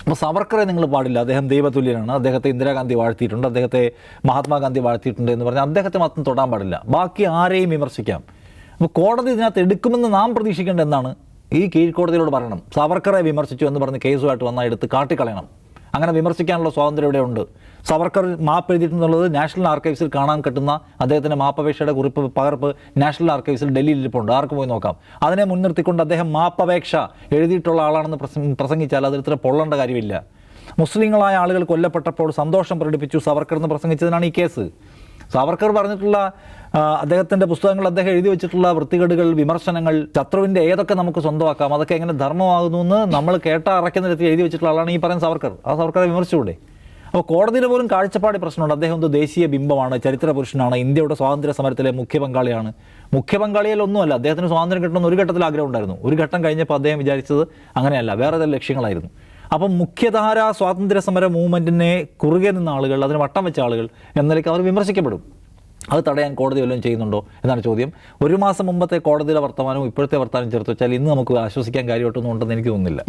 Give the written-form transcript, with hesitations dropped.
അപ്പോൾ സവർക്കറെ നിങ്ങൾ പാടില്ല, അദ്ദേഹം ദൈവതുല്യനാണ്, അദ്ദേഹത്തെ ഇന്ദിരാഗാന്ധി വാഴ്ത്തിയിട്ടുണ്ട്, അദ്ദേഹത്തെ മഹാത്മാഗാന്ധി വാഴ്ത്തിയിട്ടുണ്ട് എന്ന് പറഞ്ഞാൽ അദ്ദേഹത്തെ മാത്രം തൊടാൻ പാടില്ല, ബാക്കി ആരെയും വിമർശിക്കാം. അപ്പോൾ കോടതി ഇതിനകത്ത് എടുക്കുമെന്ന് നാം പ്രതീക്ഷിക്കേണ്ട എന്നാണ് ഈ കീഴ്ക്കോടതിയോട് പറയണം. സവർക്കറെ വിമർശിച്ചു എന്ന് പറഞ്ഞ് കേസുമായിട്ട് വന്നാൽ എടുത്ത് കാട്ടിക്കളയണം. അങ്ങനെ വിമർശിക്കാനുള്ള സ്വാതന്ത്ര്യം ഇവിടെ ഉണ്ട്. സവർക്കർ മാപ്പ് എഴുതിയിട്ടുള്ളത് നാഷണൽ ആർക്കൈവ്സിൽ കാണാൻ കിട്ടുന്ന അദ്ദേഹത്തിൻ്റെ മാപ്പപേക്ഷയുടെ കുറിപ്പ് പകർപ്പ് നാഷണൽ ആർക്കൈവ്സിൽ ഡൽഹിയിൽ ഇരിപ്പുണ്ട്, ആർക്ക് പോയി നോക്കാം. അതിനെ മുൻനിർത്തിക്കൊണ്ട് അദ്ദേഹം മാപ്പപേക്ഷ എഴുതിയിട്ടുള്ള ആളാണെന്ന് പ്രസംഗിച്ചാൽ അതിൽ ഇത്ര പൊള്ളേണ്ട കാര്യമില്ല. മുസ്ലിങ്ങളായ ആളുകൾ കൊല്ലപ്പെട്ടപ്പോൾ സന്തോഷം പ്രകടിപ്പിച്ചു സവർക്കർ എന്ന് പ്രസംഗിച്ചതിനാണ് ഈ കേസ്. സാവർക്കർ പറഞ്ഞിട്ടുള്ള അദ്ദേഹത്തിൻ്റെ പുസ്തകങ്ങൾ, അദ്ദേഹം എഴുതി വെച്ചിട്ടുള്ള വൃത്തികേടുകൾ, വിമർശനങ്ങൾ, ശത്രുവിൻ്റെ ഏതൊക്കെ നമുക്ക് സ്വന്തമാക്കാം, അതൊക്കെ എങ്ങനെ ധർമ്മമാകുന്നു എന്ന് നമ്മൾ അറയ്ക്കുന്ന തരത്തിൽ എഴുതി വെച്ചിട്ടുള്ള ആളാണ് ഈ പറയുന്ന സാവർക്കർ. ആ സാവർക്കറെ വിമർശിച്ചുകൂടെ? അപ്പോൾ കോടതിയുടെ പോലും കാഴ്ചപ്പാടി പ്രശ്നമുണ്ട്. അദ്ദേഹം ഒരു ദേശീയ ബിംബമാണ്, ചരിത്ര പുരുഷനാണ്, ഇന്ത്യയുടെ സ്വാതന്ത്ര്യ സമരത്തിലെ മുഖ്യ പങ്കാളിയാണ്. മുഖ്യ പങ്കാളിയിലൊന്നുമല്ല, അദ്ദേഹത്തിന് സ്വാതന്ത്ര്യം കിട്ടണമെന്ന് ഒരു ഘട്ടത്തിൽ ആഗ്രഹം ഉണ്ടായിരുന്നു. ഒരു ഘട്ടം കഴിഞ്ഞപ്പോൾ അദ്ദേഹം വിചാരിച്ചത് അങ്ങനെയല്ല, വേറെ ചില ലക്ഷ്യങ്ങളായിരുന്നു. അപ്പം മുഖ്യധാര സ്വാതന്ത്ര്യ സമര മൂവ്മെൻറ്റിനെ കുറുകെ നിന്ന ആളുകൾ, അതിന് വട്ടം വെച്ച ആളുകൾ എന്ന നിലയ്ക്ക് അവർ വിമർശിക്കപ്പെടും. അത് തടയാൻ കോടതി വല്ലതും ചെയ്യുന്നുണ്ടോ എന്നാണ് ചോദ്യം. ഒരു മാസം മുമ്പത്തെ കോടതിയുടെ വർത്തമാനവും ഇപ്പോഴത്തെ വർത്തമാനം ചേർത്ത് വെച്ചാൽ ഇന്ന് നമുക്ക് ആശ്വസിക്കാൻ കാര്യമായിട്ടൊന്നും ഉണ്ടെന്ന് എനിക്ക് തോന്നുന്നില്ല.